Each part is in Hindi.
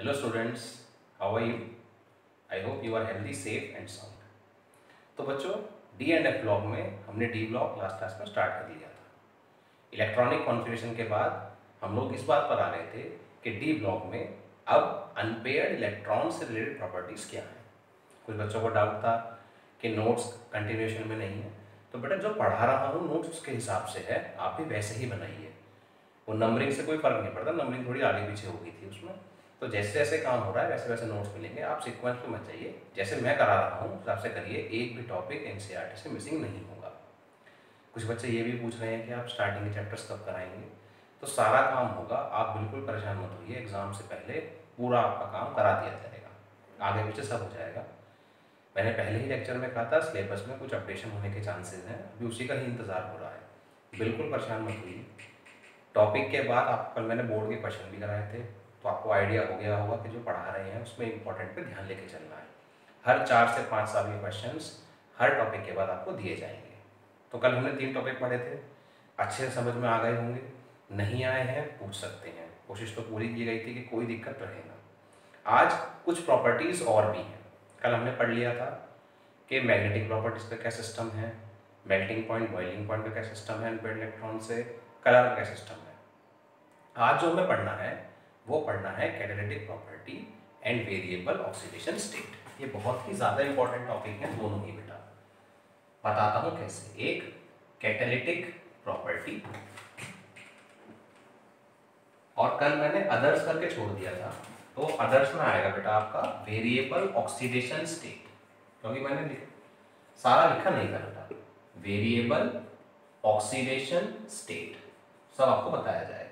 Hello students, how are you? I hope you are healthy, safe and sound. तो बच्चों डी एंड एफ ब्लॉक में हमने डी ब्लॉक लास्ट क्लास में स्टार्ट कर लिया था। इलेक्ट्रॉनिक कॉन्फ़िगरेशन के बाद हम लोग इस बात पर आ गए थे कि डी ब्लॉक में अब अनपेयर्ड इलेक्ट्रॉन से रिलेटेड प्रॉपर्टीज़ क्या हैं। कुछ बच्चों को डाउट था कि नोट्स कंटिन्यूएशन में नहीं है, तो बेटा जो पढ़ा रहा हूँ नोट्स उसके हिसाब से है, आप भी वैसे ही बनाइए। वो नंबरिंग से कोई फ़र्क नहीं पड़ता, नंबरिंग थोड़ी आगे पीछे हो गई थी उसमें, तो जैसे जैसे काम हो रहा है वैसे वैसे नोट्स मिलेंगे। आप सीक्वेंस में मत जाइए, जैसे मैं करा रहा हूँ उस हिसाब से करिए, एक भी टॉपिक एनसीईआरटी से मिसिंग नहीं होगा। कुछ बच्चे ये भी पूछ रहे हैं कि आप स्टार्टिंग के चैप्टर्स कब कराएंगे, तो सारा काम होगा, आप बिल्कुल परेशान मत होइए। एग्ज़ाम से पहले पूरा आपका काम करा दिया जाएगा, आगे पीछे सब हो जाएगा। मैंने पहले ही लेक्चर में कहा था सिलेबस में कुछ अपडेशन होने के चांसेस हैं, अभी उसी का ही इंतज़ार हो रहा है। बिल्कुल परेशान मत होइए। टॉपिक के बाद आप कल मैंने बोर्ड के क्वेश्चन भी कराए थे, तो आपको आइडिया हो गया होगा कि जो पढ़ा रहे हैं उसमें इंपॉर्टेंट पे ध्यान लेके चलना है। हर 4 से 5 साल के क्वेश्चंस हर टॉपिक के बाद आपको दिए जाएंगे। तो कल हमने 3 टॉपिक पढ़े थे, अच्छे से समझ में आ गए होंगे। नहीं आए हैं पूछ सकते हैं, कोशिश तो पूरी की गई थी कि कोई दिक्कत रहे ना। आज कुछ प्रॉपर्टीज़ और भी हैं। कल हमने पढ़ लिया था कि मैग्नेटिक प्रॉपर्टीज़ का क्या सिस्टम है, मेल्टिंग पॉइंट बॉइलिंग पॉइंट का क्या सिस्टम है अनपेयर्ड इलेक्ट्रॉन से, कलर का क्या सिस्टम है। आज जो हमें पढ़ना है वो पढ़ना है catalytic property and variable oxidation state. ये बहुत ही ज़्यादा इंपॉर्टेंट टॉपिक है दोनों ही बेटा। बताता हूँ कैसे। एक कैटालिटिक प्रॉपर्टी, और कल मैंने अदर्स करके छोड़ दिया था, तो अदर्स में आएगा बेटा आपका वेरिएबल ऑक्सीडेशन स्टेट, क्योंकि मैंने सारा लिखा नहीं था बेटा। वेरिएबल ऑक्सीडेशन स्टेट सब आपको बताया जाएगा।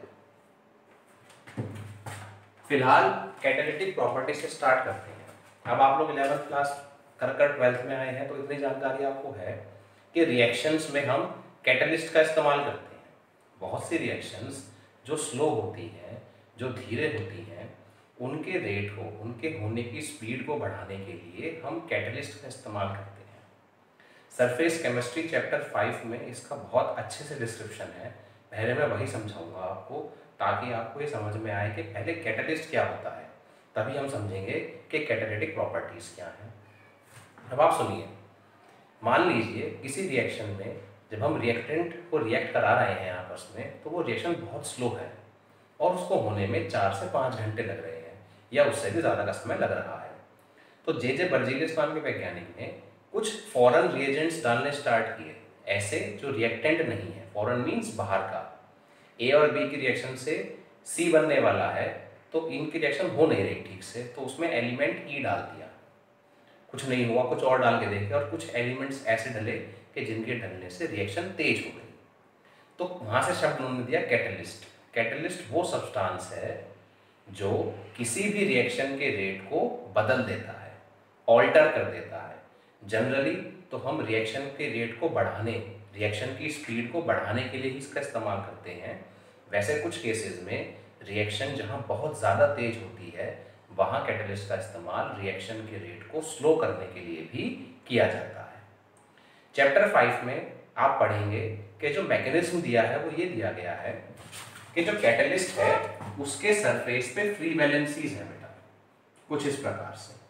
फिलहाल कैटालिटिक प्रॉपर्टी से स्टार्ट करते हैं। अब आप लोग 11th क्लास कर 12th में आए हैं, तो इतनी जानकारी आपको है कि रिएक्शंस में हम कैटलिस्ट का इस्तेमाल करते हैं। बहुत सी रिएक्शंस जो स्लो होती हैं, जो धीरे होती हैं, उनके रेट को, उनके होने की स्पीड को बढ़ाने के लिए हम कैटलिस्ट का इस्तेमाल करते हैं। सरफेस केमिस्ट्री चैप्टर 5 में इसका बहुत अच्छे से डिस्क्रिप्शन है, पहले मैं वही समझाऊंगा आपको, ताकि आपको ये समझ में आए कि पहले कैटालिस्ट क्या होता है, तभी हम समझेंगे कि कैटालिटिक प्रॉपर्टीज़ क्या हैं। अब आप सुनिए, मान लीजिए किसी रिएक्शन में जब हम रिएक्टेंट को रिएक्ट करा रहे हैं आपस में, तो वो रिएक्शन बहुत स्लो है और उसको होने में 4 से 5 घंटे लग रहे हैं, या उससे भी ज़्यादा का समय लग रहा है। तो जे बर्जीलियस नाम के वैज्ञानिक ने कुछ फॉरेन रिएजेंट्स डालने स्टार्ट किए, ऐसे जो रिएक्टेंट नहीं है। फॉरेन मीन्स बाहर का। ए और बी की रिएक्शन से सी बनने वाला है, तो इनकी रिएक्शन हो नहीं रही ठीक से, तो उसमें एलिमेंट ई डाल दिया। कुछ नहीं हुआ, कुछ और डाल के देखे, और कुछ एलिमेंट्स ऐसे डले कि जिनके डलने से रिएक्शन तेज हो गई। तो वहाँ से शब्द उन्होंने दिया कैटलिस्ट। कैटलिस्ट वो सब्सटेंस है जो किसी भी रिएक्शन के रेट को बदल देता है, ऑल्टर कर देता है। जनरली तो हम रिएक्शन के रेट को बढ़ाने, रिएक्शन की स्पीड को बढ़ाने के लिए ही इसका इस्तेमाल करते हैं। वैसे कुछ केसेस में रिएक्शन जहाँ बहुत ज़्यादा तेज होती है, वहाँ कैटलिस्ट का इस्तेमाल रिएक्शन के रेट को स्लो करने के लिए भी किया जाता है। चैप्टर 5 में आप पढ़ेंगे कि जो मैकेनिज्म दिया है वो ये दिया गया है कि जो कैटलिस्ट है उसके सरफेस पे फ्री वैलेंसीज है बेटा, कुछ इस प्रकार से।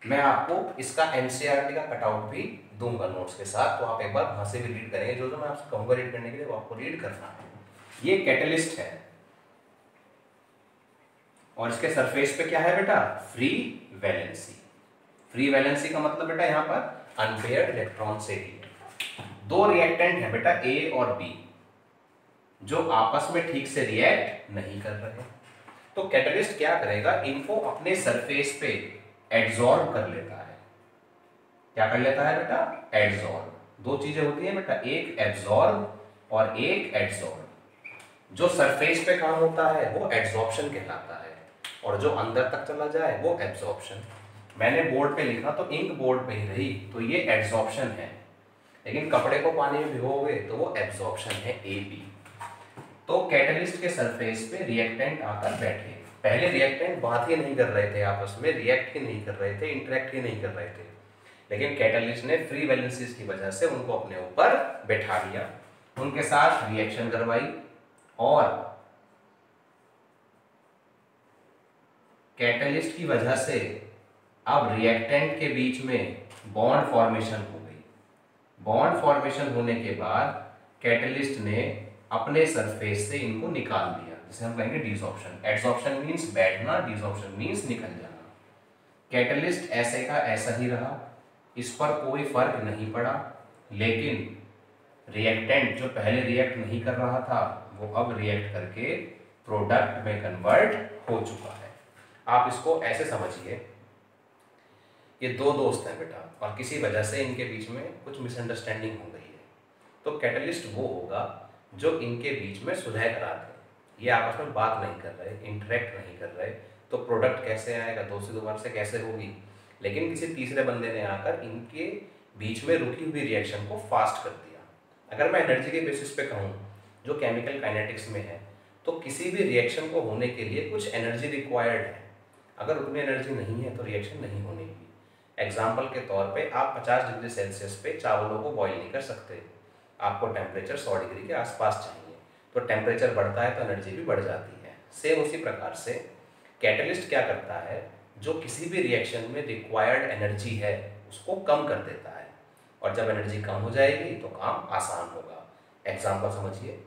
मैं आपको इसका एनसीईआरटी का कटआउट भी दूंगा नोट्स के साथ, तो आप एक बार वहां से भी रीड करेंगे। जो मैं आपसे कहूंगा रीड करने के लिए वो आपको रीड करना है। ये कैटलिस्ट है और इसके सरफेस पे क्या है बेटा, फ्री वैलेंसी। फ्री वैलेंसी का मतलब बेटा यहाँ पर अनपेयर्ड इलेक्ट्रॉन से ही। दो रिएक्टेंट है बेटा ए और बी, जो आपस में ठीक से रिएक्ट नहीं कर रहे। तो कैटलिस्ट क्या करेगा, इनको अपने सरफेस पे एड्सॉर्ब कर लेता है। क्या कर लेता है बेटा, एड्सॉर्ब। दो चीजें होती हैं बेटा, एक एब्सॉर्ब और एक एड्सॉर्ब। जो सरफेस पे काम होता है वो एड्सॉर्प्शन कहलाता है, और जो अंदर तक चला जाए वो एब्सॉर्प्शन। मैंने बोर्ड पे लिखा तो इंक बोर्ड पे ही रही, तो ये एड्सॉर्प्शन है, लेकिन कपड़े को पानी में भिगोगे तो वो एब्सॉर्प्शन है, AB। तो कैटलिस्ट के सरफेस पे रिएक्टेंट आकर बैठे। पहले रिएक्टेंट बात ही नहीं कर रहे थे आपस में, रिएक्ट ही नहीं कर रहे थे, इंटरेक्ट ही नहीं कर रहे थे, लेकिन कैटलिस्ट ने फ्री वैलेंसीज की वजह से उनको अपने ऊपर बैठा लिया, उनके साथ रिएक्शन करवाई, और कैटलिस्ट की वजह से अब रिएक्टेंट के बीच में बॉन्ड फॉर्मेशन हो गई। बॉन्ड फॉर्मेशन होने के बाद कैटलिस्ट ने अपने सरफेस से इनको निकाल दिया, जिसे हम कहेंगे डिसॉर्प्शन। एडसॉर्प्शन मीन्स बैठना, डिसॉर्प्शन मीन्स निकल जाना। कैटलिस्ट ऐसे का ऐसा ही रहा, इस पर कोई फर्क नहीं पड़ा, लेकिन रिएक्टेंट जो पहले रिएक्ट नहीं कर रहा था वो अब रिएक्ट करके प्रोडक्ट में कन्वर्ट हो चुका है। आप इसको ऐसे समझिए, ये दो दोस्त हैं बेटा और किसी वजह से इनके बीच में कुछ मिसअंडरस्टैंडिंग हो गई है, तो कैटलिस्ट वो होगा जो इनके बीच में सुलह करा दे। ये आपस में बात नहीं कर रहे, इंटरेक्ट नहीं कर रहे, तो प्रोडक्ट कैसे आएगा, दो से दोबारा से कैसे होगी। लेकिन किसी तीसरे बंदे ने आकर इनके बीच में रुकी हुई रिएक्शन को फास्ट कर दिया। अगर मैं एनर्जी के बेसिस पे कहूँ जो केमिकल काइनेटिक्स में है, तो किसी भी रिएक्शन को होने के लिए कुछ एनर्जी रिक्वायर्ड है। अगर उतनी एनर्जी नहीं है तो रिएक्शन नहीं होने की। एग्जाम्पल के तौर पे आप 50 डिग्री सेल्सियस पे चावलों को बॉईल नहीं कर सकते, आपको टेम्परेचर 100 डिग्री के आसपास चाहिए। तो टेम्परेचर बढ़ता है तो एनर्जी भी बढ़ जाती है। सेम उसी प्रकार से कैटलिस्ट क्या करता है, जो किसी भी रिएक्शन में रिक्वायर्ड एनर्जी है उसको कम कर देता है, और जब एनर्जी कम हो जाएगी तो काम आसान होगा। एग्जाम्पल समझिए,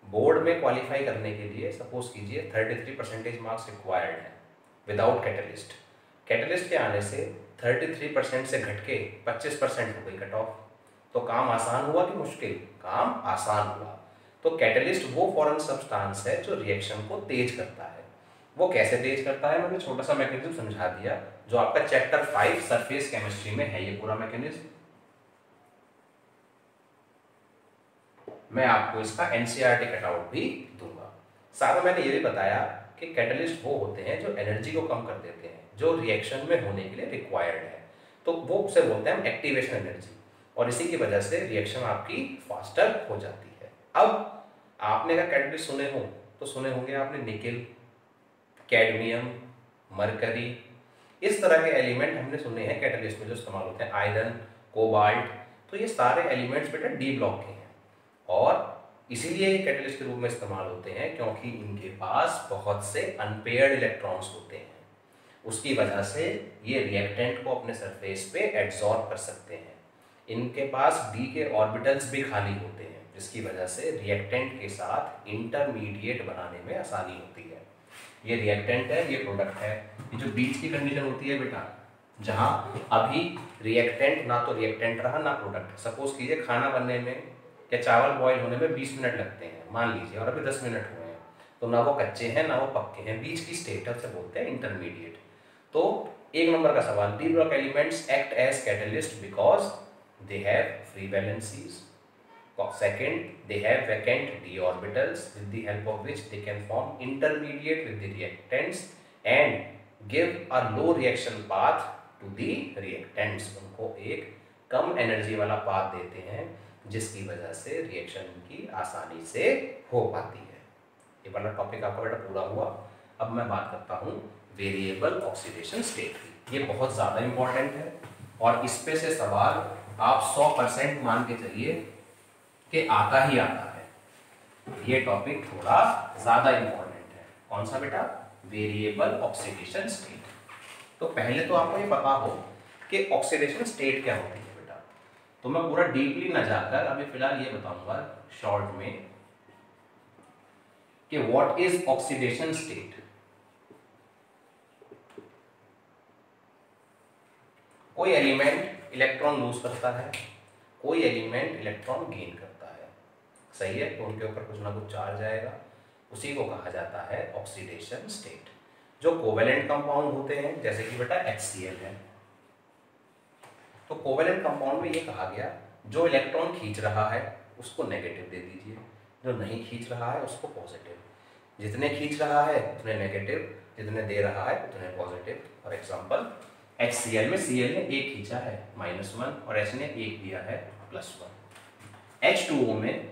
बोर्ड में क्वालिफाई करने के लिए सपोज कीजिए 33% मार्क्स रिक्वायर्ड है विदाउट कैटलिस्ट। कैटलिस्ट के आने से 33% से घट के 25% हो गई कट ऑफ। तो काम आसान हुआ कि मुश्किल? काम आसान हुआ। तो कैटलिस्ट वो फॉरेन सब्सटेंस है जो रिएक्शन को तेज करता है। वो कैसे तेज करता है, मैंने छोटा सा मैकेनिज्म समझा दिया जो आपका चैप्टर 5 सरफेस केमिस्ट्री में है। ये पूरा मैकेनिज्म मैं आपको इसका एनसीईआरटी कटआउट भी दूंगा। साथ में मैंने ये भी बताया कि कैटलिस्ट वो होते हैं जो एनर्जी को कम कर देते हैं, जो रिएक्शन में होने के लिए रिक्वायर्ड है। तो वो उसे बोलते हैं एक्टिवेशन एनर्जी, और इसी की वजह से रिएक्शन आपकी फास्टर हो जाती है। अब आपने अगर कैटलिस्ट सुने हो तो सुने होंगे आपने निकेल, कैडमियम, मरकरी, इस तरह के एलिमेंट हमने सुने हैं कैटलिस्ट में जो इस्तेमाल होते हैं, आयरन, कोबाल्ट। तो ये सारे एलिमेंट्स बेटा डी ब्लॉक के हैं और इसीलिए ये कैटलिस्ट के रूप में इस्तेमाल होते हैं, क्योंकि इनके पास बहुत से अनपेयर्ड इलेक्ट्रॉन्स होते हैं। उसकी वजह से ये रिएक्टेंट को अपने सरफेस पे एब्जॉर्ब कर सकते हैं। इनके पास डी के ऑर्बिटल्स भी खाली होते हैं, जिसकी वजह से रिएक्टेंट के साथ इंटरमीडिएट बनाने में आसानी होती है। ये रिएक्टेंट है, ये प्रोडक्ट है। ये जो बीच की कंडीशन होती है बेटा, जहाँ अभी रिएक्टेंट ना तो रिएक्टेंट रहा ना प्रोडक्ट। सपोज कीजिए खाना बनने में या चावल बॉईल होने में 20 मिनट लगते हैं मान लीजिए, और अभी 10 मिनट हुए हैं, तो ना वो कच्चे हैं ना वो पक्के हैं, बीच की स्टेट है, उसे बोलते हैं इंटरमीडिएट। तो एक नंबर का सवाल, D block elements act as catalyst because they have free valencies. Second, they have vacant d orbitals with the help of which they can form intermediate with the reactants and give a low reaction path to the reactants। उनको एक कम एनर्जी वाला पाथ देते हैं जिसकी वजह से रिएक्शन की आसानी से हो पाती है। ये वाला टॉपिक आपका बेटा पूरा हुआ। अब मैं बात करता हूँ वेरिएबल ऑक्सीडेशन स्टेट की। ये बहुत ज़्यादा इंपॉर्टेंट है और इस पे से सवाल आप 100% मान के चलिए कि आता ही आता है। ये टॉपिक थोड़ा ज़्यादा इंपॉर्टेंट है। कौन सा बेटा? Variable oxidation state. तो पहले तो आपको ये पता हो कि ऑक्सीडेशन स्टेट क्या होती है बेटा। तो मैं पूरा डीपली न जाकर अभी फिलहाल ये बताऊंगा शॉर्ट में कि व्हाट इज ऑक्सीडेशन स्टेट। कोई एलिमेंट इलेक्ट्रॉन लूज करता है, कोई एलिमेंट इलेक्ट्रॉन गेन करता है, सही है। तो उनके ऊपर कुछ ना कुछ चार्ज आएगा, उसी को कहा जाता है ऑक्सीडेशन स्टेट। जो कोवेलेंट कंपाउंड होते हैं जैसे कि बेटा HCl है, तो कोवेलेंट कंपाउंड में ये कहा गया जो इलेक्ट्रॉन खींच रहा है उसको नेगेटिव दे दीजिए, जो नहीं खींच रहा है उसको पॉजिटिव। जितने खींच रहा है उतने नेगेटिव, जितने दे रहा है उतने पॉजिटिव। फॉर एग्जाम्पल HCl में Cl ने 1 खींचा है -1 और H ने 1 दिया है +1। H2O में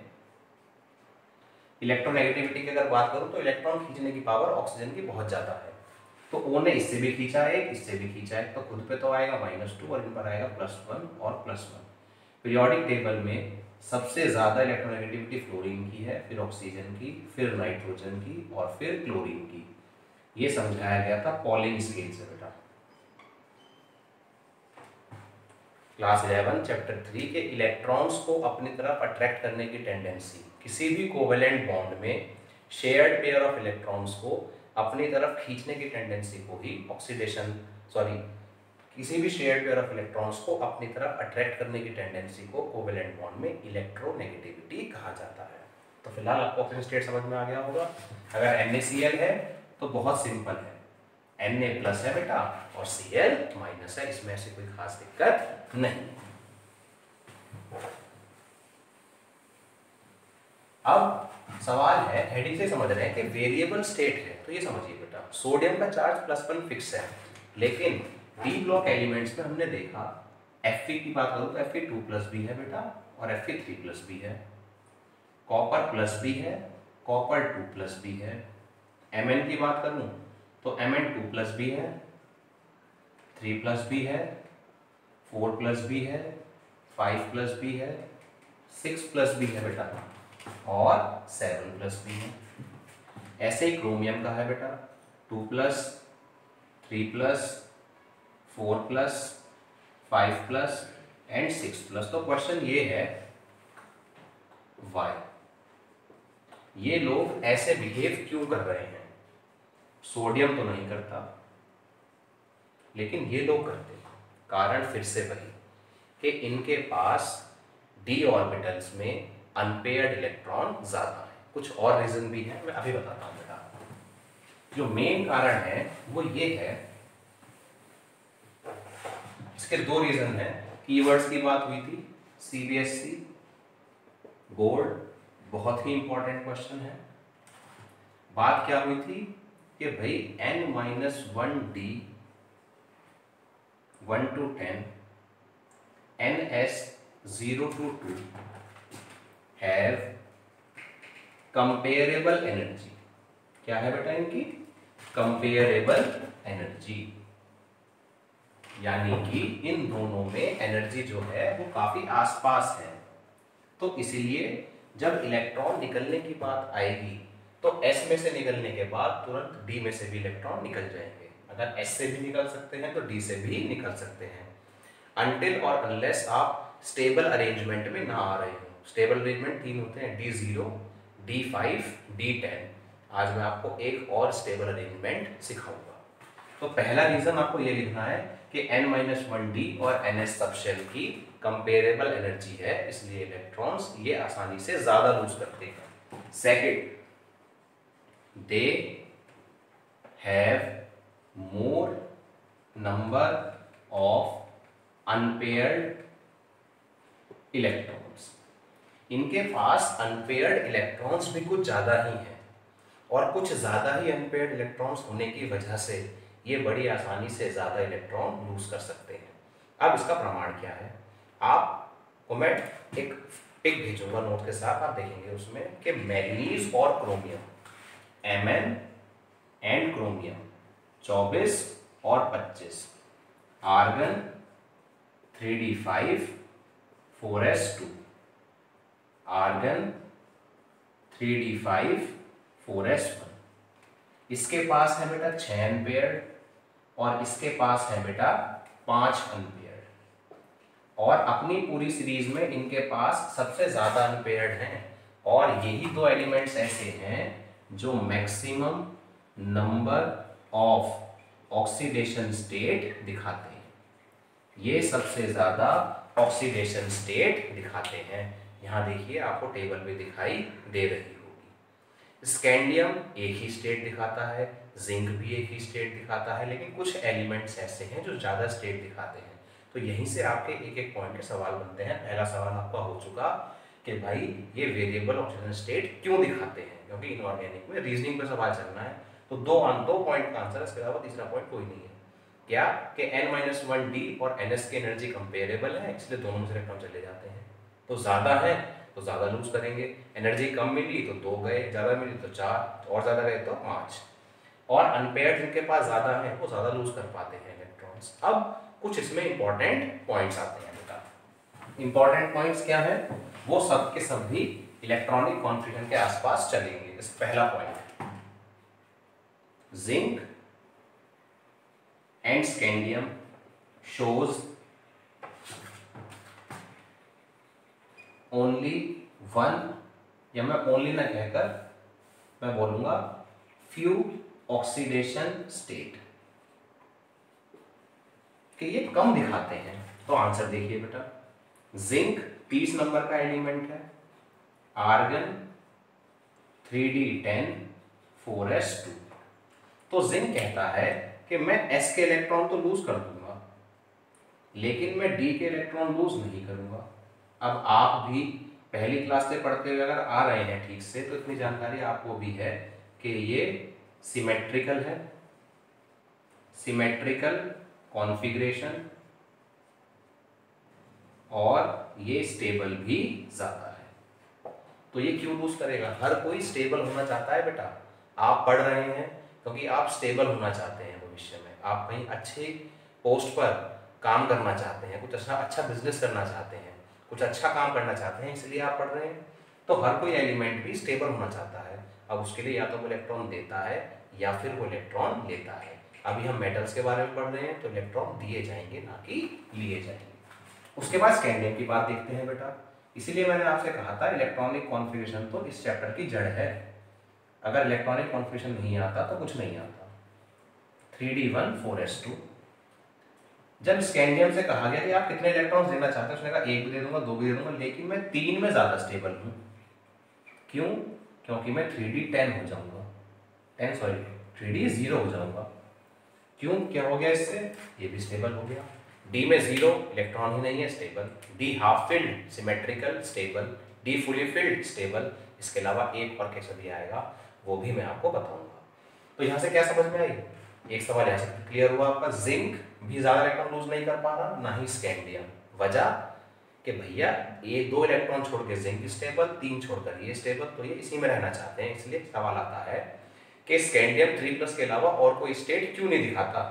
इलेक्ट्रोनेगेटिविटी की अगर बात करूं तो इलेक्ट्रॉन खींचने की पावर ऑक्सीजन की बहुत ज़्यादा है। तो O ने इससे भी खींचा है, इससे भी खींचा है, तो खुद पे तो आएगा -2 और इन पर आएगा +1 और +1। पीरियोडिक टेबल में सबसे ज़्यादा इलेक्ट्रोनेगेटिविटी फ्लोरीन की है, फिर ऑक्सीजन की, फिर नाइट्रोजन की और फिर क्लोरीन की। ये समझाया गया था पॉलिंग स्केल से बेटा, क्लास 11 चैप्टर 3 के इलेक्ट्रॉन्स को अपनी तरफ अट्रैक्ट करने की टेंडेंसी, किसी भी कोवेलेंट बॉन्ड में शेयर्ड पेयर ऑफ इलेक्ट्रॉन्स को अपनी तरफ खींचने की टेंडेंसी को ही किसी भी शेयर्ड पेयर ऑफ इलेक्ट्रॉन्स को अपनी तरफ अट्रैक्ट करने की टेंडेंसी को कोवेलेंट बॉन्ड में इलेक्ट्रोनेगेटिविटी कहा जाता है। तो फिलहाल आपको ऑक्सीजन स्टेट समझ में आ गया होगा। अगर NaCl है तो बहुत सिंपल है, Na+ है बेटा और Cl- है, इसमें ऐसी कोई खास दिक्कत नहीं। अब सवाल है, हेडिंग से समझ रहे हैं कि वेरिएबल स्टेट है, तो ये समझिए बेटा सोडियम का चार्ज +1 फिक्स है, लेकिन डी ब्लॉक एलिमेंट्स में हमने देखा Fe की बात करूं तो Fe2+ भी है बेटा और Fe3+ भी है, कॉपर प्लस भी है, कॉपर 2+ भी है। Mn की बात करूं तो Mn2+ भी है, 3+ भी है, 4+ भी है, 5+ भी है, 6+ भी है बेटा और 7+ भी है। ऐसे ही क्रोमियम का है बेटा 2+, 3+, 4+, 5+ एंड 6+। तो क्वेश्चन ये है वाई, ये लोग ऐसे बिहेव क्यों कर रहे हैं? सोडियम तो नहीं करता लेकिन ये लोग करते हैं। कारण फिर से वही कि इनके पास d ऑर्बिटल्स में अनपेयर्ड इलेक्ट्रॉन ज्यादा है। कुछ और रीजन भी है, मैं अभी बताता हूं बेटा। जो मेन कारण है वो ये है, इसके 2 रीजन है। कीवर्ड्स की बात हुई थी, CBSE बोर्ड, बहुत ही इंपॉर्टेंट क्वेश्चन है। बात क्या हुई थी कि भाई N-1D 1 to 10 NS0 to 2 have comparable energy. क्या है बेटा इनकी? कंपेरेबल एनर्जी, यानी कि इन दोनों में एनर्जी जो है वो काफी आसपास है। तो इसीलिए जब इलेक्ट्रॉन निकलने की बात आएगी तो S में से निकलने के बाद तुरंत D में से भी इलेक्ट्रॉन निकल जाएंगे। अगर S से भी निकल सकते हैं तो D से भी निकल सकते हैं, अनटिल और अनलेस आप स्टेबल अरेंजमेंट में ना आ रहे हो। स्टेबल अरेंजमेंट 3 होते हैं, D0, D5, D10। आज मैं आपको एक और स्टेबल अरेंजमेंट सिखाऊंगा। तो पहला रीजन आपको ये लिखना है कि N-1D और NS सबशेल की कंपेरेबल एनर्जी है, इसलिए इलेक्ट्रॉन्स ये आसानी से ज्यादा लूज करते हैं। Second, they have more number of unpaired electrons. इनके पास अनपेयर्ड इलेक्ट्रॉन्स भी कुछ ज्यादा ही हैं और कुछ ज्यादा ही अनपेयर्ड इलेक्ट्रॉन्स होने की वजह से ये बड़ी आसानी से ज्यादा इलेक्ट्रॉन लूज कर सकते हैं। अब इसका प्रमाण क्या है? आपको मैं एक पिक भेजूंगा नोट के साथ, आप देखेंगे उसमें कि मैग्नीज और क्रोमियम Mn एंड क्रोमियम 24 और 25, argon 3d5 4s2, argon 3d5 4s1। इसके पास है बेटा 6 एम्पेयर और इसके पास है बेटा 5 एम्पेयर, और अपनी पूरी सीरीज में इनके पास सबसे ज्यादा अनपेयर्ड हैं। और यही 2 एलिमेंट्स ऐसे हैं जो maximum number of oxidation state दिखाते हैं। ये सबसे ज्यादा ऑक्सीडेशन स्टेट दिखाते हैं। यहां देखिए आपको टेबल में दिखाई दे रही होगी। स्कैंडियम एक ही स्टेट दिखाता है, जिंक भी एक ही स्टेट दिखाता है, लेकिन कुछ एलिमेंट्स ऐसे हैं जो ज्यादा स्टेट दिखाते हैं। तो यहीं से आपके एक एक पॉइंट के सवाल बनते हैं। पहला सवाल आपका हो चुका कि भाई ये वेरिएबल ऑक्सीजन स्टेट क्यों दिखाते हैं, क्योंकि इनऑर्गेनिक में रीजनिंग पे सवाल चलना है। तो दो पॉइंट का आंसर, इसके अलावा तीसरा पॉइंट कोई नहीं है। क्या कि N-1D और NS की एनर्जी कंपेरेबल है, इसलिए दोनों में से इलेक्ट्रॉन चले जाते हैं। तो ज्यादा है तो ज्यादा लूज करेंगे, एनर्जी कम मिली तो 2 गए, ज्यादा मिली तो 4, और ज्यादा गए तो 5। और अनपेयर्ड जिनके पास ज्यादा है वो ज्यादा लूज कर पाते हैं इलेक्ट्रॉन्स। अब कुछ इसमें इंपॉर्टेंट पॉइंट्स आते हैं बेटा। इंपॉर्टेंट पॉइंट्स क्या है? वो सब के सब भी इलेक्ट्रॉनिक कॉन्फिगरेशन के आसपास चलेंगे। इस पहला point, zinc and scandium shows only one, या मैं ओनली ना कहकर मैं बोलूंगा few ऑक्सीडेशन स्टेट, कि ये कम दिखाते हैं। तो आंसर देखिए बेटा, जिंक 30 नंबर का एलिमेंट है, आर्गन 3d10 4s2। तो जिंक कहता है कि मैं s के इलेक्ट्रॉन तो लूज कर दूंगा लेकिन मैं d के इलेक्ट्रॉन लूज नहीं करूंगा। अब आप भी पहली क्लास से पढ़ते हुए अगर आ रहे हैं ठीक से, तो इतनी जानकारी आपको भी है कि ये सिमेट्रिकल है, सिमेट्रिकल कॉन्फ़िगरेशन, और ये स्टेबल भी ज्यादा है। तो ये क्यों लूज करेगा? हर कोई स्टेबल होना चाहता है बेटा। आप पढ़ रहे हैं क्योंकि आप स्टेबल होना चाहते हैं भविष्य में, आप कहीं अच्छे पोस्ट पर काम करना चाहते हैं, कुछ अच्छा बिजनेस करना चाहते हैं, कुछ अच्छा काम करना चाहते हैं, इसलिए आप पढ़ रहे हैं। तो हर कोई एलिमेंट भी स्टेबल होना चाहता है। अब उसके लिए या तो वो इलेक्ट्रॉन देता है या फिर वो इलेक्ट्रॉन लेता है। अभी हम मेटल्स के बारे में पढ़ रहे हैं तो इलेक्ट्रॉन दिए जाएंगे ना कि लिए जाएंगे। उसके बाद स्कैंडियम की बात देखते हैं बेटा। इसीलिए मैंने आपसे कहा था इलेक्ट्रॉनिक कॉन्फ़िगरेशन तो इस चैप्टर की जड़ है। अगर इलेक्ट्रॉनिक कॉन्फ़िगरेशन नहीं आता तो कुछ नहीं आता। 3d1 4s2। जब स्कैंडियम से कहा गया कि आप कितने इलेक्ट्रॉन्स देना चाहते हैं, उसने कहा 1 भी दे दूंगा, 2 भी दे दूंगा, लेकिन मैं 3 में ज़्यादा स्टेबल हूँ। क्यों? क्योंकि मैं 3d10 हो जाऊंगा, 3d0 हो जाऊंगा। क्यों? क्या हो गया इससे? ये भी स्टेबल हो गया। डी में 0 इलेक्ट्रॉन ही नहीं है, stable. D half filled symmetrical stable, D fully filled stable. इसके अलावा एक और कैसे भी आएगा वो भी मैं आपको बताऊंगा। तो यहाँ से क्या समझ में आई? एक सवाल यहाँ से क्लियर हुआ आपका, जिंक भी ज्यादा इलेक्ट्रॉन लूज नहीं कर पा रहा, ना ही स्कैंडियम। वजह कि भैया ये 2 इलेक्ट्रॉन छोड़ के जिंक स्टेबल, 3 छोड़कर ये स्टेबल, तो ये इसी में रहना चाहते हैं। इसलिए सवाल आता है कि स्कैंडियम 3+ के अलावा और कोई स्टेट क्यों नहीं दिखाता?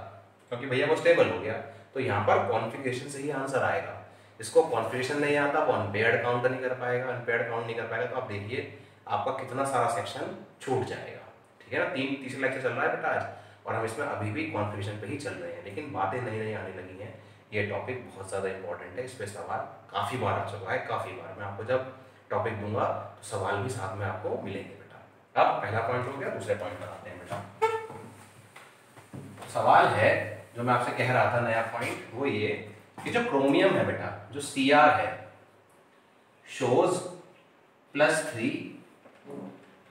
क्योंकि भैया वो स्टेबल हो गया। तो यहाँ पर कॉन्फ़िगरेशन से ही आंसर आएगा। इसको कॉन्फ़िगरेशन नहीं आता, वो अनपेयर्ड काउंट नहीं कर पाएगा, अनपेयर्ड काउंट नहीं कर पाएगा। तो आप देखिए आपका कितना सारा सेक्शन छूट जाएगा। ठीक है ना? तीसरा लेक्चर चल रहा है बेटा आज, और हम इसमें अभी भी कॉन्फ़िगरेशन पे ही चल रहे हैं, लेकिन बातें नई नई आने लगी हैं। ये टॉपिक बहुत ज़्यादा इंपॉर्टेंट है, इस पर सवाल काफ़ी बार आ चुका है, काफ़ी बार। मैं आपको जब टॉपिक दूंगा तो सवाल भी साथ में आपको मिलेंगे बेटा। अब पहला पॉइंट हो गया, दूसरे पॉइंट पर आते हैं बेटा। सवाल है जो मैं आपसे कह रहा था, नया पॉइंट, वो ये कि जो क्रोमियम है बेटा, जो Cr है, shows +3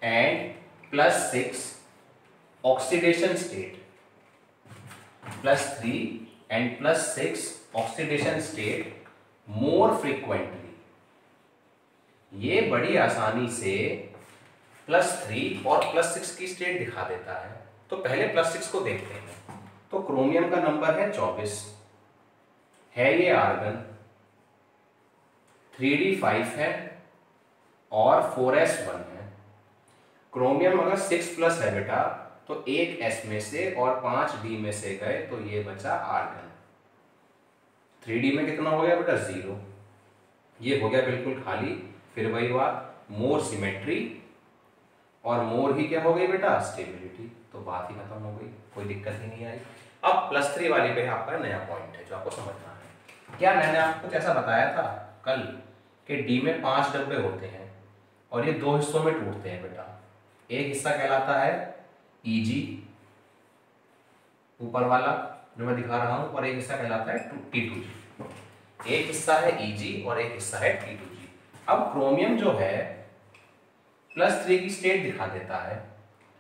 and +6 oxidation state, +3 and +6 oxidation state more frequently. ये बड़ी आसानी से +3 और +6 की स्टेट दिखा देता है। तो पहले +6 को देखते हैं। तो क्रोमियम का नंबर है 24, है ये आर्गन, 3d5 है और 4s1 है। क्रोमियम अगर 6+ है बेटा तो एक s में से और 5 d में से गए तो ये बचा आर्गन। 3d में कितना हो गया बेटा? 0। ये हो गया बिल्कुल खाली। फिर वही बात, मोर सिमेट्री और मोर ही क्या हो गई बेटा? स्टेबिलिटी। तो बात ही खत्म हो गई, कोई दिक्कत ही नहीं आई। अब +3 वाली पे आपका नया पॉइंट है जो आपको समझना है। क्या मैंने आपको कुछ ऐसा बताया था कल कि डी में 5 डब्बे होते हैं और ये 2 हिस्सों में टूटते हैं बेटा। एक हिस्सा कहलाता है Eg, ऊपर वाला जो मैं दिखा रहा हूं, और एक हिस्सा कहलाता है T2G। एक हिस्सा है Eg और एक हिस्सा है T2G। अब क्रोमियम जो है +3 की स्टेट दिखा देता है,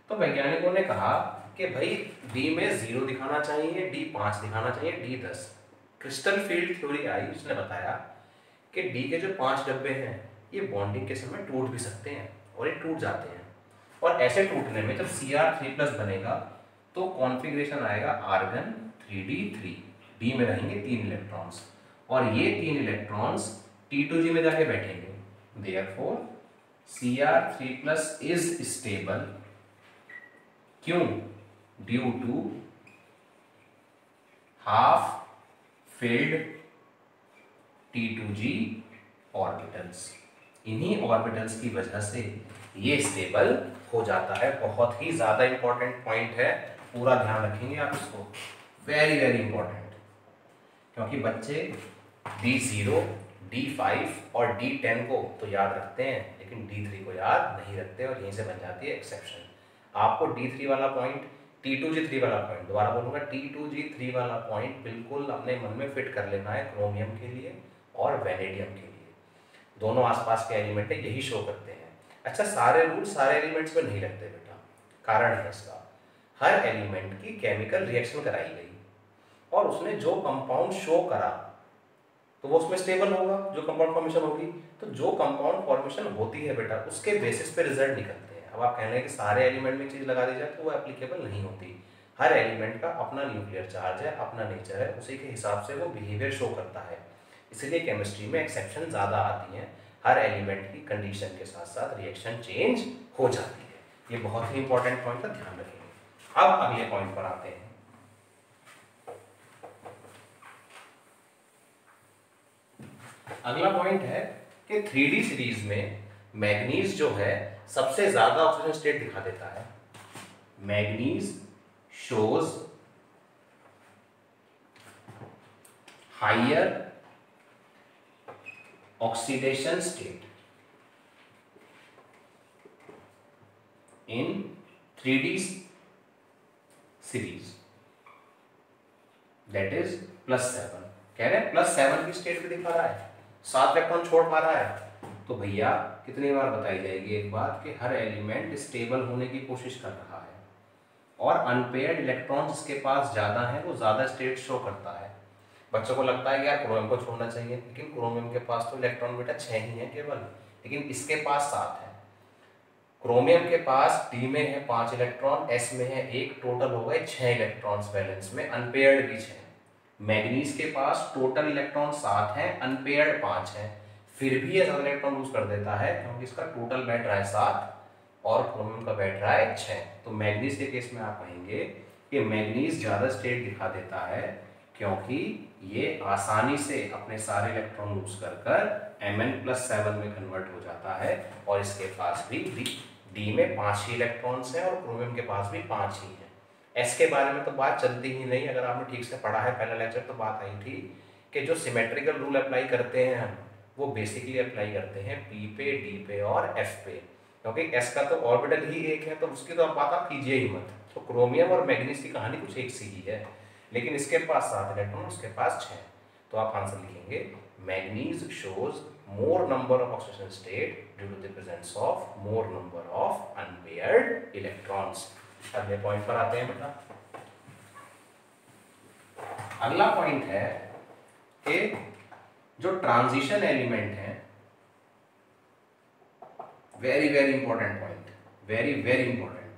तो वैज्ञानिकों ने कहा कि भाई डी में 0 दिखाना चाहिए, डी 5 दिखाना चाहिए, डी 10। क्रिस्टल फील्ड थ्योरी आई, उसने बताया कि डी के जो 5 डब्बे हैं ये बॉन्डिंग के समय टूट भी सकते हैं, और ये टूट जाते हैं। और ऐसे टूटने में जब Cr3+ बनेगा तो कॉन्फ़िगरेशन आएगा आर्गन 3d3। डी में रहेंगे 3 इलेक्ट्रॉन्स, और ये 3 इलेक्ट्रॉन्स T2G में जाके बैठेंगे। Therefore Cr3+ is stable. क्यों? Due to half filled T2G orbitals. इन्हीं ऑर्बिटल्स की वजह से ये स्टेबल हो जाता है। बहुत ही ज्यादा इंपॉर्टेंट पॉइंट है, पूरा ध्यान रखेंगे आप इसको, वेरी वेरी इंपॉर्टेंट, क्योंकि बच्चे D0, D5 और D10 को तो याद रखते हैं लेकिन D3 को याद नहीं रखते और यहीं से बन जाती है एक्सेप्शन। आपको D3 वाला पॉइंट, T2G3 वाला पॉइंट, दोबारा बोलूँगा T2G3 वाला पॉइंट बिल्कुल अपने मन में फिट कर लेना है क्रोमियम के लिए और वेनेडियम के लिए। दोनों आसपास के एलिमेंट है, यही शो करते हैं। अच्छा, सारे रूल सारे एलिमेंट्स में नहीं लगते बेटा, कारण है इसका, हर एलिमेंट की केमिकल रिएक्शन कराई गई और उसने जो कंपाउंड शो करा तो वो उसमें स्टेबल होगा, जो कंपाउंड फॉर्मेशन होगी। तो जो कंपाउंड फॉर्मेशन होती है बेटा उसके बेसिस पे रिजल्ट निकलते हैं। अब आप कह रहे हैं कि सारे एलिमेंट में चीज लगा दी जाए तो वो एप्लीकेबल नहीं होती। हर एलिमेंट का अपना न्यूक्लियर चार्ज है, अपना नेचर है, उसी के हिसाब से वो बिहेवियर शो करता है। इसलिए केमिस्ट्री में एक्सेप्शन ज़्यादा आती हैं, हर एलिमेंट की कंडीशन के साथ साथ रिएक्शन चेंज हो जाती है। ये बहुत ही इंपॉर्टेंट पॉइंट का ध्यान रखेंगे। अब अगले पॉइंट पर आते हैं। अगला पॉइंट है कि 3D सीरीज में मैग्नीज जो है सबसे ज्यादा ऑक्सीजन स्टेट दिखा देता है। Manganese shows higher oxidation state in 3D series, that is +7। कह रहे हैं +7 की स्टेट पे दिखा रहा है, 7 इलेक्ट्रॉन छोड़ पा रहा है। तो भैया कितनी बार बताई जाएगी एक बात कि हर एलिमेंट स्टेबल होने की कोशिश कर रहा है और अनपेयर्ड इलेक्ट्रॉन्स जिसके पास ज़्यादा है वो ज़्यादा स्टेट शो करता है। बच्चों को लगता है कि यार क्रोमियम को छोड़ना चाहिए, लेकिन क्रोमियम के पास तो इलेक्ट्रॉन बेटा 6 ही है केवल, लेकिन इसके पास 7 है। क्रोमियम के पास D में है 5 इलेक्ट्रॉन, S में है 1, टोटल हो गए 6 इलेक्ट्रॉन्स बैलेंस में, अनपेयर्ड भी 6। मैग्नीज के पास टोटल इलेक्ट्रॉन 7 हैं, अनपेयर्ड 5 हैं, फिर भी ये ज़्यादा इलेक्ट्रॉन लूज कर देता है क्योंकि इसका टोटल बैठ रहा है 7 और क्रोमियम का बैठ रहा है 6। तो मैग्नीज के केस में आप कहेंगे कि मैग्नीज ज़्यादा स्टेट दिखा देता है क्योंकि ये आसानी से अपने सारे इलेक्ट्रॉन लूज कर Mn+7 में कन्वर्ट हो जाता है और इसके पास भी D में 5 ही इलेक्ट्रॉन्स हैं और क्रोमियम के पास भी 5 ही हैं। S के बारे में तो बात चलती ही नहीं, अगर आपने ठीक से पढ़ा है पहला लेक्चर तो बात आई थी कि जो सिमेट्रिकल रूल अप्लाई करते हैं हम वो बेसिकली अप्लाई करते हैं P पे, D पे और F पे, क्योंकि S का तो ऑर्बिटल ही एक है तो उसकी तो बात आप कीजिए ही मत। तो क्रोमियम और मैग्नीज की कहानी कुछ एक सी ही है, लेकिन इसके पास 7 इलेक्ट्रॉन, उसके पास 6। तो आप आंसर लिखेंगे manganese shows more number of oxidation state due to the presence of more number of unpaired electrons। अगले पॉइंट पर आते हैं बेटा। अगला पॉइंट है कि जो ट्रांजिशन एलिमेंट है, very very important point, very very important,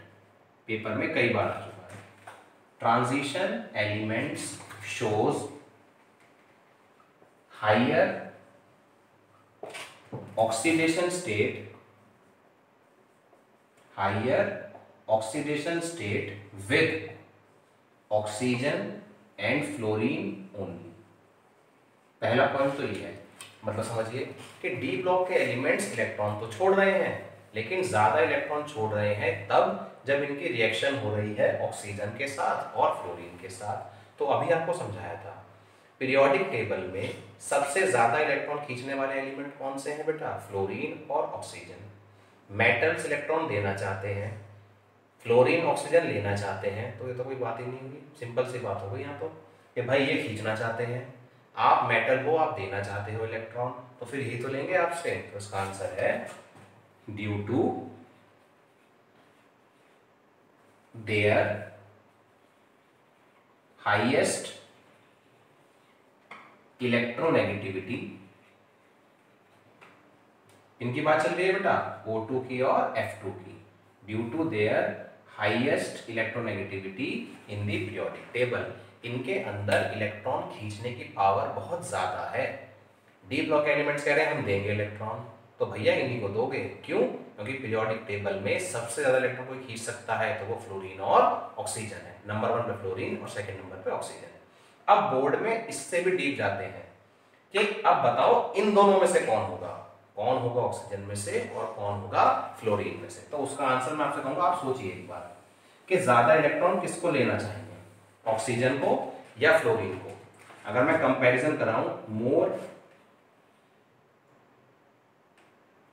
paper में कई बार आ चुका है। Transition elements shows higher oxidation state with oxygen and fluorine only। पहला पॉइंट तो ये है, मतलब समझिए कि डी ब्लॉक के एलिमेंट्स इलेक्ट्रॉन तो छोड़ रहे हैं लेकिन ज्यादा इलेक्ट्रॉन छोड़ रहे हैं तब जब इनकी रिएक्शन हो रही है ऑक्सीजन के साथ और फ्लोरीन के साथ। तो अभी आपको समझाया था पीरियोडिक टेबल में सबसे ज्यादा इलेक्ट्रॉन खींचने वाले एलिमेंट कौन से हैं बेटा, फ्लोरीन और ऑक्सीजन। मेटल्स इलेक्ट्रॉन देना चाहते हैं, फ्लोरीन ऑक्सीजन लेना चाहते हैं, तो ये तो कोई बात ही नहीं होगी, सिंपल सी बात हो गई यहाँ तो कि भाई ये खींचना चाहते हैं, आप मेटल हो, आप देना चाहते हो इलेक्ट्रॉन, तो फिर यही तो लेंगे आपसे। तो इसका आंसर है due to their highest electronegativity, इनकी बात चल रही है बेटा O2 की और F2 की, due to their highest electronegativity in the periodic table, इनके अंदर इलेक्ट्रॉन खींचने की पावर बहुत ज्यादा है। डी ब्लॉक एलिमेंट्स कह रहे हैं हम देंगे इलेक्ट्रॉन, तो भैया इन्हीं को दोगे, क्यों? क्योंकि पीरियोडिक टेबल में सबसे ज्यादा इलेक्ट्रॉन कोई खींच सकता है तो वो फ्लोरीन और ऑक्सीजन है, नंबर 1 पे फ्लोरीन और सेकंड नंबर पे ऑक्सीजन है। अब बोर्ड में इससे भी डीप जाते हैं कि अब बताओ इन दोनों में से कौन होगा, कौन होगा ऑक्सीजन में से और कौन होगा फ्लोरीन में से। तो उसका आंसर मैं आपसे कहूंगा, आप सोचिए एक बार कि ज्यादा इलेक्ट्रॉन किसको लेना चाहिए, ऑक्सीजन को या फ्लोरीन को। अगर मैं कंपैरिजन कराऊं,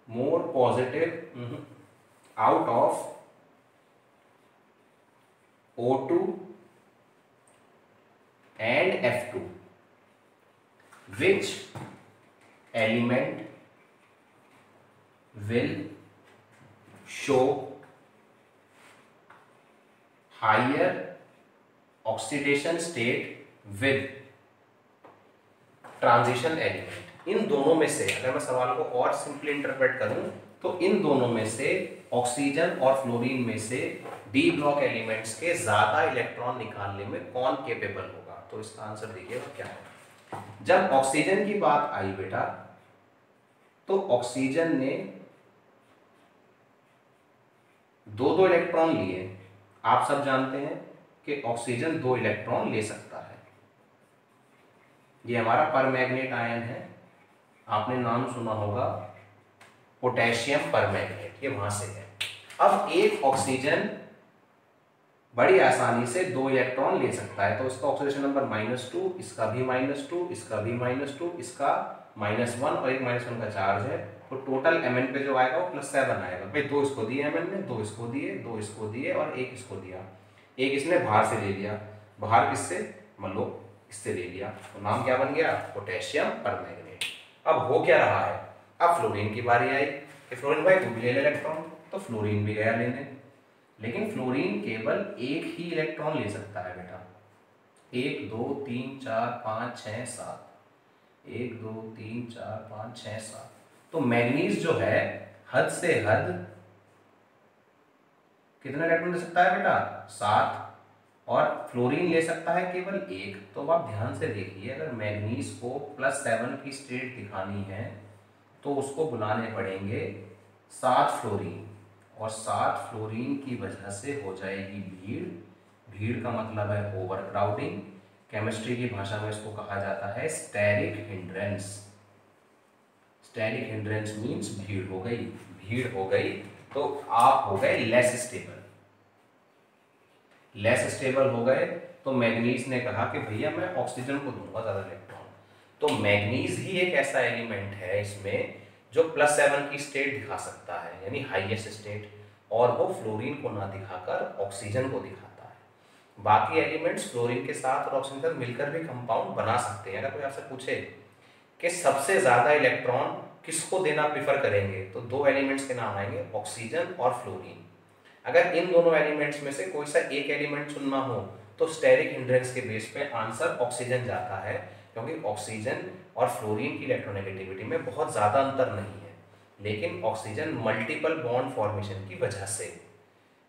more positive out of O2 and F2, which element will show higher oxidation state with transition element। इन दोनों में से अगर मैं सवाल को और सिंपली इंटरप्रेट करूं तो इन दोनों में से ऑक्सीजन और फ्लोरीन में से डी ब्लॉक एलिमेंट्स के ज्यादा इलेक्ट्रॉन निकालने में कौन केपेबल होगा। तो इसका आंसर देखिएगा क्या है। जब ऑक्सीजन की बात आई बेटा, तो ऑक्सीजन ने दो इलेक्ट्रॉन लिए। आप सब जानते हैं कि ऑक्सीजन 2 इलेक्ट्रॉन ले सकता है। ये हमारा परमैग्नेट आयन है, आपने नाम सुना होगा पोटेशियम परमैग्नेट, ये वहां से है। अब एक ऑक्सीजन बड़ी आसानी से 2 इलेक्ट्रॉन ले सकता है, तो इसका ऑक्सीडेशन नंबर -2, इसका भी -2, इसका भी -2, इसका -1 और एक -1 का चार्ज है। तो टोटल Mn पे जो आएगा वो +7 आएगा। भाई 2 इसको दिए Mn ने, 2 इसको दिए, 2 इसको दिए और 1 इसको दिया। एक इसने बाहर से ले लिया, बाहर किससे, मतलब इससे ले लिया, तो नाम क्या बन गया, पोटेशियम परमैंगनेट। अब हो क्या रहा है, अब फ्लोरीन की बारी आई कि फ्लोरीन भाई तू भी ले ले इलेक्ट्रॉन, तो फ्लोरीन भी गया लेने। लेकिन फ्लोरीन केवल एक ही इलेक्ट्रॉन ले सकता है बेटा, 1 2 3 4 5 6 7, 1 2 3 4 5 6 7। तो मैग्नीज जो है हद से हद कितना इलेक्ट्रॉन ले सकता है बेटा, 7, और फ्लोरीन ले सकता है केवल 1। तो आप ध्यान से देखिए, अगर मैग्नीज को +7 की स्टेट दिखानी है तो उसको बुलाने पड़ेंगे 7 फ्लोरीन, और 7 फ्लोरीन की वजह से हो जाएगी भीड़। भीड़ का मतलब है ओवरक्राउडिंग, केमिस्ट्री की भाषा में इसको कहा जाता है steric hindrance. Steric hindrance means भीड़ हो गई। भीड़ हो गई तो आप हो गए लेस स्टेबल। लेस स्टेबल हो गए तो मैग्नीज ने कहा कि भैया मैं ऑक्सीजन को दूंगा ज्यादा इलेक्ट्रॉन। तो मैग्नीज ही एक ऐसा एलिमेंट है इसमें जो +7 की स्टेट दिखा सकता है, यानी हाईएस्ट स्टेट, और वो फ्लोरीन को ना दिखाकर ऑक्सीजन को दिखाता है। बाकी एलिमेंट्स फ्लोरीन के साथ और ऑक्सीजन के साथ मिलकर भी कंपाउंड बना सकते हैं। अगर कोई आपसे पूछे कि सबसे ज्यादा इलेक्ट्रॉन किसको देना प्रीफर करेंगे, तो 2 एलिमेंट्स के नाम आएंगे, ऑक्सीजन और फ्लोरीन। अगर इन दोनों एलिमेंट्स में से कोई सा एक एलिमेंट चुनना हो तो स्टेरिक हिंड्रेंस के बेस पे आंसर ऑक्सीजन जाता है, क्योंकि ऑक्सीजन और फ्लोरीन की इलेक्ट्रोनेगेटिविटी में बहुत ज़्यादा अंतर नहीं है। लेकिन ऑक्सीजन मल्टीपल बॉन्ड फॉर्मेशन की वजह से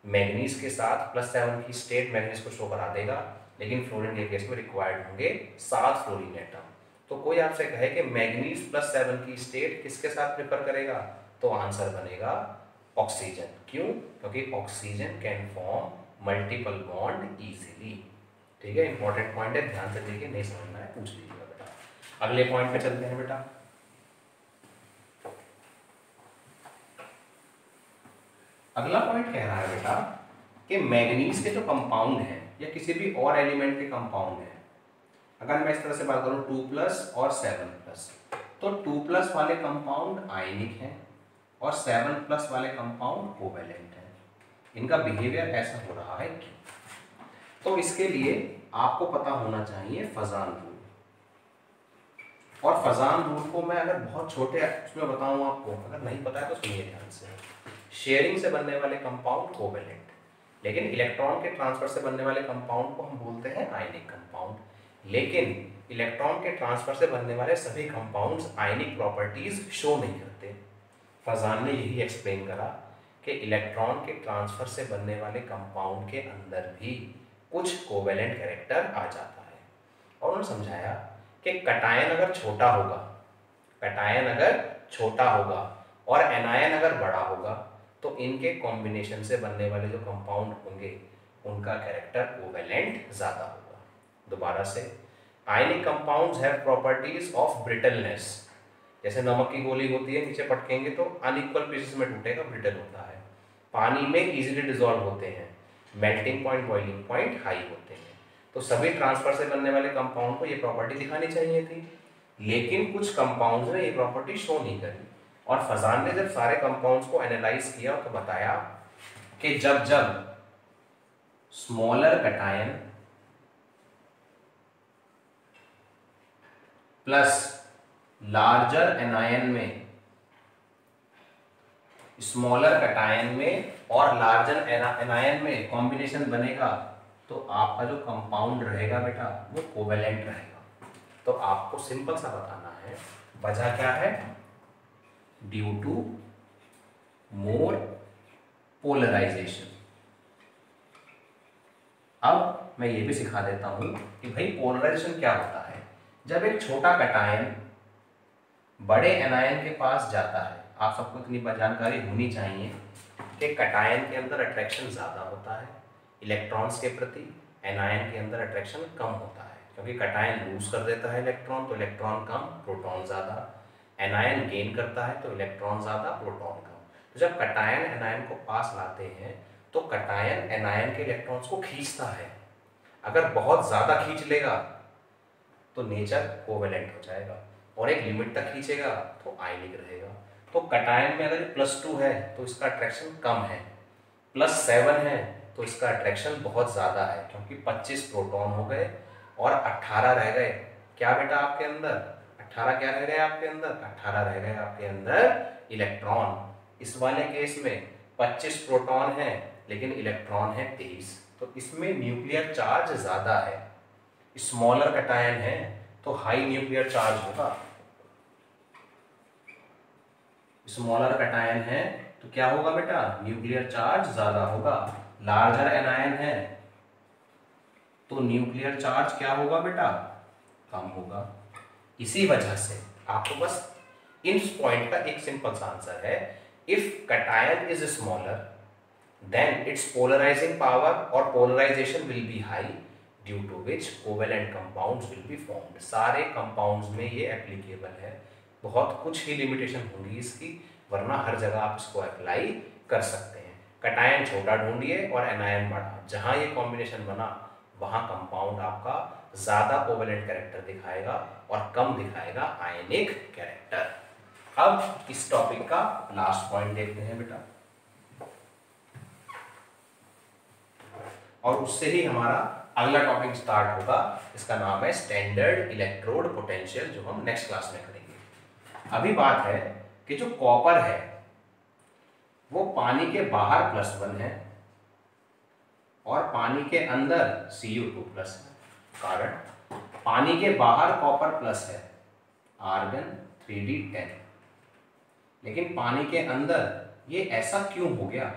मैग्नीज के साथ +7 की स्टेट मैग्नीज को शो करा देगा, लेकिन फ्लोरीन के केस में रिक्वायर्ड होंगे 7 फ्लोरीन एटम। तो कोई आपसे कहे कि मैग्नीज +7 की स्टेट किसके साथ प्रेफर करेगा, तो आंसर बनेगा ऑक्सीजन। क्यों? क्योंकि oxygen can form multiple bond easily. ठीक है, इंपॉर्टेंट पॉइंट है, ध्यान से देखिए, नहीं समझना है पूछ लीजिएगा बेटा। अगले पॉइंट पे चलते हैं बेटा। अगला पॉइंट कह रहा है बेटा कि मैग्नीज के जो कंपाउंड हैं या किसी भी और एलिमेंट के कंपाउंड हैं, अगर मैं इस तरह से बात करूं 2+ और 7+, तो 2+ वाले कंपाउंड आयनिक हैं और 7+ वाले कंपाउंड कोवेलेंट हैं। इनका बिहेवियर ऐसा हो रहा है क्यों? तो इसके लिए आपको पता होना चाहिए फजान रूल। और फजान रूल को मैं अगर बहुत छोटे उसमें बताऊं आपको, अगर नहीं पता है तो सुनिए ध्यान से। शेयरिंग से बनने वाले कंपाउंड कोवेलेंट, लेकिन इलेक्ट्रॉन के ट्रांसफर से बनने वाले कंपाउंड को हम बोलते हैं आयनिक कंपाउंड। लेकिन इलेक्ट्रॉन के ट्रांसफर से बनने वाले सभी कंपाउंड्स आयनिक प्रॉपर्टीज शो नहीं करते। फजान ने यही एक्सप्लेन करा कि इलेक्ट्रॉन के ट्रांसफर से बनने वाले कंपाउंड के अंदर भी कुछ कोवेलेंट कैरेक्टर आ जाता है। और उन्होंने समझाया कि कटायन अगर छोटा होगा, कटायन अगर छोटा होगा और एनायन अगर बड़ा होगा, तो इनके कॉम्बिनेशन से बनने वाले जो कंपाउंड होंगे उनका कैरेक्टर कोवेलेंट ज्यादा होगा। दोबारा से, ionic compounds have properties of brittleness. जैसे नमक की गोली होती है, नीचे पटकेंगे तो अनइक्वल पीसेस में टूटेगा, ब्रिटल होता है। पानी में इजीली डिसॉल्व होते हैं, melting point, boiling point high होते हैं। तो सभी ट्रांसफर से बनने वाले कंपाउंड को ये प्रॉपर्टी दिखानी चाहिए थी, लेकिन कुछ कंपाउंड्स ने ये प्रॉपर्टी शो नहीं करी। और फजान ने जब सारे कंपाउंड्स को एनालाइज किया तो बताया कि जब जब smaller cation plus larger anion में, स्मॉलर कटायन में और लार्जर एनायन में कॉम्बिनेशन बनेगा तो आपका जो कंपाउंड रहेगा बेटा वो कोवेलेंट रहेगा। तो आपको सिंपल सा बताना है वजह क्या है, ड्यू टू मोर पोलराइजेशन। अब मैं ये भी सिखा देता हूं कि भाई पोलराइजेशन क्या होता है। जब एक छोटा कटायन बड़े एनायन के पास जाता है, आप सबको इतनी जानकारी होनी चाहिए कि कटायन के अंदर अट्रैक्शन ज़्यादा होता है इलेक्ट्रॉन्स के प्रति, एनायन के अंदर अट्रैक्शन कम होता है, क्योंकि कटायन लूज कर देता है इलेक्ट्रॉन तो इलेक्ट्रॉन कम प्रोटॉन ज़्यादा, एनायन गेन करता है तो इलेक्ट्रॉन ज़्यादा प्रोटॉन कम। तो जब कटायन एनायन को पास लाते हैं तो कटायन एनायन के इलेक्ट्रॉन्स को खींचता है। अगर बहुत ज़्यादा खींच लेगा तो नेचर कोवेलेंट हो जाएगा, और एक लिमिट तक खींचेगा तो आयनिक रहेगा। तो कटायन में अगर +2 है तो इसका अट्रैक्शन कम है, +7 है तो इसका अट्रैक्शन बहुत ज़्यादा है, क्योंकि 25 प्रोटॉन हो गए और 18 रह गए। क्या बेटा आपके अंदर 18 क्या रह गए आपके अंदर, 18 रह गए आपके अंदर इलेक्ट्रॉन। इस वाले केस में 25 प्रोटॉन है लेकिन इलेक्ट्रॉन है 23, तो इसमें न्यूक्लियर चार्ज ज़्यादा है। स्मॉलर कटायन है तो हाई न्यूक्लियर चार्ज होगा, स्मॉलर कटायन है तो क्या होगा बेटा, न्यूक्लियर चार्ज ज्यादा होगा। लार्जर एनायन है तो न्यूक्लियर चार्ज क्या होगा बेटा, कम होगा। इसी वजह से आपको बस इस पॉइंट का एक सिंपल सा आंसर है, if cation is smaller then its polarising power और polarisation will be high due to which covalent compounds will be formed. सारे कंपाउंड्स में ये एप्लीकेबल है, बहुत कुछ ही लिमिटेशन होंगी इसकी, वरना हर जगह आप इसको अप्लाई कर सकते हैं। कटायन छोटा ढूंढिए और एनायन बड़ा, जहां ये कॉम्बिनेशन बना वहां कंपाउंड आपका ज्यादा कोवेलेंट कैरेक्टर दिखाएगा और कम दिखाएगा आयनिक कैरेक्टर। अब इस टॉपिक का लास्ट पॉइंट देखते हैं बेटा, और उससे ही हमारा अगला टॉपिक स्टार्ट होगा। इसका नाम है स्टैंडर्ड इलेक्ट्रोड पोटेंशियल, जो हम नेक्स्ट क्लास में करेंगे। अभी बात है कि जो कॉपर है वो पानी के बाहर +1 है और पानी के अंदर Cu2+ है। कारण पानी के बाहर कॉपर प्लस है, आर्गन 3d10, लेकिन पानी के अंदर ये ऐसा क्यों हो गया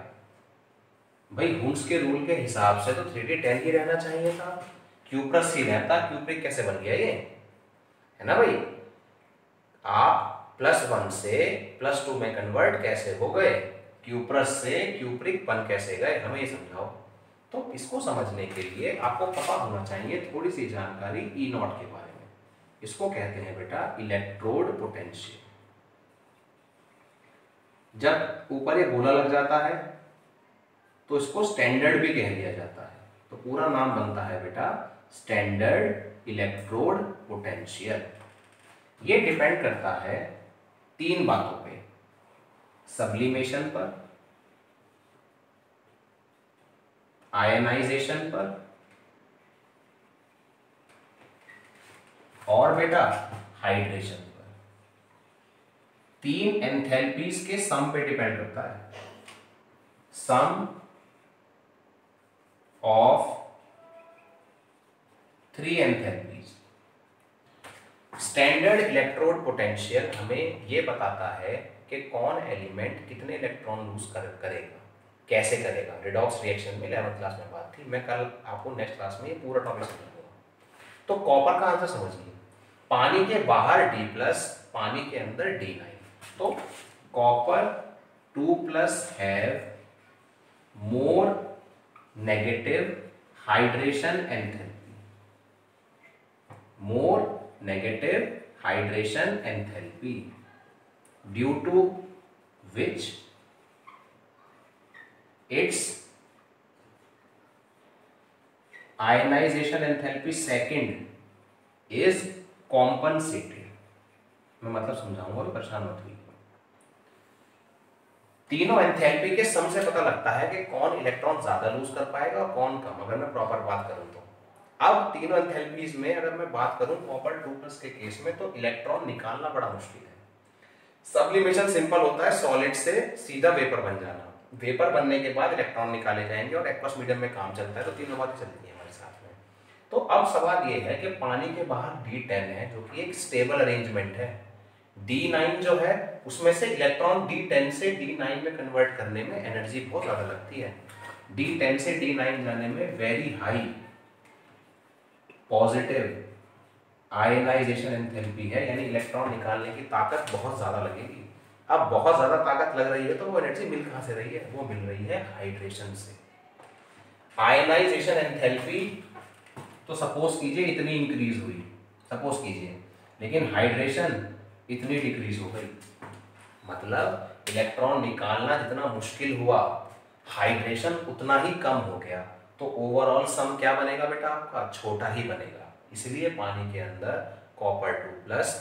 भाई? हुम्स के रूल के हिसाब से तो 3d10 ही रहना चाहिए था, Q+ ही रहता, Q कैसे बन गया ये, है ना भाई? आप +1 से +2 में कन्वर्ट कैसे हो गए, Q+ से Q' कैसे गए, हमें ये समझाओ। तो इसको समझने के लिए आपको पता होना चाहिए थोड़ी सी जानकारी E0 के बारे में। इसको कहते हैं बेटा इलेक्ट्रोड पोटेंशियल। जब ऊपर ये गोला लग जाता है तो इसको स्टैंडर्ड भी कह दिया जाता है, तो पूरा नाम बनता है बेटा स्टैंडर्ड इलेक्ट्रोड पोटेंशियल। ये डिपेंड करता है 3 बातों पे, सब्लिमेशन पर, आयनाइजेशन पर और बेटा हाइड्रेशन पर। 3 एंथैल्पीज के सम पे डिपेंड करता है, sum of 3 enthalpies. Standard electrode potential हमें यह बताता है कि कौन एलिमेंट कितने इलेक्ट्रॉन लूज करेगा, कैसे करेगा। रिडॉक्स रिएक्शन में 11th क्लास में बात थी, मैं कल आपको नेक्स्ट क्लास में ये पूरा टॉपिक समझाऊंगा। तो कॉपर का आंसर समझिए, पानी के बाहर D+, पानी के अंदर D9। तो copper 2+ have more negative hydration enthalpy, more negative hydration enthalpy, due to which its ionisation enthalpy second is compensated. मैं मतलब समझाऊंगा तो परेशान मत होइए। तीनों एंथैल्पी के सम से पता लगता है कि कौन इलेक्ट्रॉन ज्यादा लूज कर पाएगा और कौन कम, अगर मैं प्रॉपर बात करूं तो। अब तीनों एंथैल्पीज में अगर मैं बात करूं कॉपर 2+ के केस में, तो इलेक्ट्रॉन निकालना बड़ा मुश्किल है। सब्लिमेशन सिंपल होता है, सॉलिड से सीधा वेपर बन जाना। वेपर बनने के बाद इलेक्ट्रॉन निकाले जाएंगे और एक्वस मीडियम में काम चलता है, तो तीनों बातें चलती है हमारे साथ में। तो अब सवाल ये है कि पानी के बाहर D10 है जो कि एक स्टेबल अरेंजमेंट है। D9 जो है उसमें से इलेक्ट्रॉन D10 से D9 में कन्वर्ट करने में एनर्जी बहुत ज्यादा लगती है। D10 से D9 जाने में very high positive ionisation enthalpy है, यानी इलेक्ट्रॉन निकालने की ताकत बहुत ज्यादा लगेगी। अब बहुत ज्यादा ताकत लग रही है तो वो एनर्जी मिल कहां से रही है? वो मिल रही है हाइड्रेशन से। आयनाइजेशन एंथैल्पी तो सपोज कीजिए इतनी इंक्रीज हुई, सपोज कीजिए, लेकिन हाइड्रेशन इतनी डिक्रीज हो गई, मतलब इलेक्ट्रॉन निकालना जितना मुश्किल हुआ हाइड्रेशन उतना ही कम हो गया, तो ओवरऑल सम क्या बनेगा बेटा आपका? छोटा ही बनेगा। इसलिए पानी के अंदर कॉपर 2+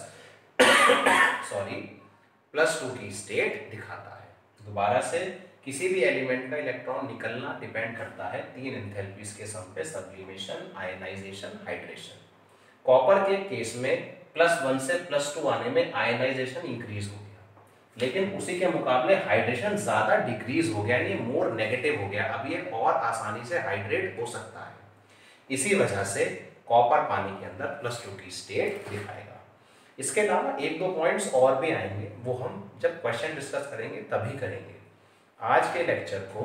+2 की स्टेट दिखाता है। दोबारा से, किसी भी एलिमेंट का इलेक्ट्रॉन निकलना डिपेंड करता है तीन एंथैल्पीज के सम पे, सब्लिमेशन, आयनाइजेशन, हाइड्रेशन। कॉपर के केस में +1 से +2 आने में आयनाइजेशन इंक्रीज हो गया, लेकिन उसी के मुकाबले हाइड्रेशन ज्यादा डिक्रीज हो गया, यानी मोर नेगेटिव हो गया। अब ये और आसानी से हाइड्रेट हो सकता है। इसी वजह से कॉपर पानी के अंदर +2 की स्टेट दिखाएगा। इसके अलावा एक दो पॉइंट्स और भी आएंगे, वो हम जब क्वेश्चन डिस्कस करेंगे तभी करेंगे। आज के लेक्चर को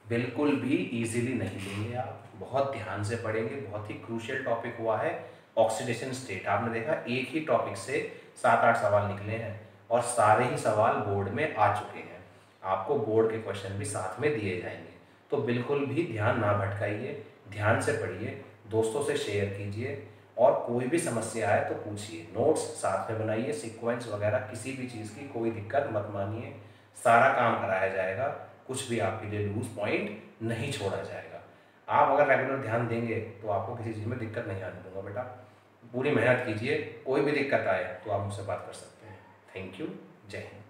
बिल्कुल भी इजीली नहीं लेंगे आप, बहुत ध्यान से पढ़ेंगे। बहुत ही क्रूशियल टॉपिक हुआ है ऑक्सीडेशन स्टेट। आपने देखा एक ही टॉपिक से 7-8 सवाल निकले हैं और सारे ही सवाल बोर्ड में आ चुके हैं। आपको बोर्ड के क्वेश्चन भी साथ में दिए जाएंगे, तो बिल्कुल भी ध्यान ना भटकाइए, ध्यान से पढ़िए, दोस्तों से शेयर कीजिए, और कोई भी समस्या आए तो पूछिए। नोट्स साथ में बनाइए, सीक्वेंस वगैरह किसी भी चीज़ की कोई दिक्कत मत मानिए, सारा काम कराया जाएगा, कुछ भी आपके लिए लूज पॉइंट नहीं छोड़ा जाएगा। आप अगर रेगुलर ध्यान देंगे तो आपको किसी चीज़ में दिक्कत नहीं आने दूंगा बेटा। पूरी मेहनत कीजिए, कोई भी दिक्कत आए तो आप मुझसे बात कर सकते हैं। थैंक यू, जय हिंद।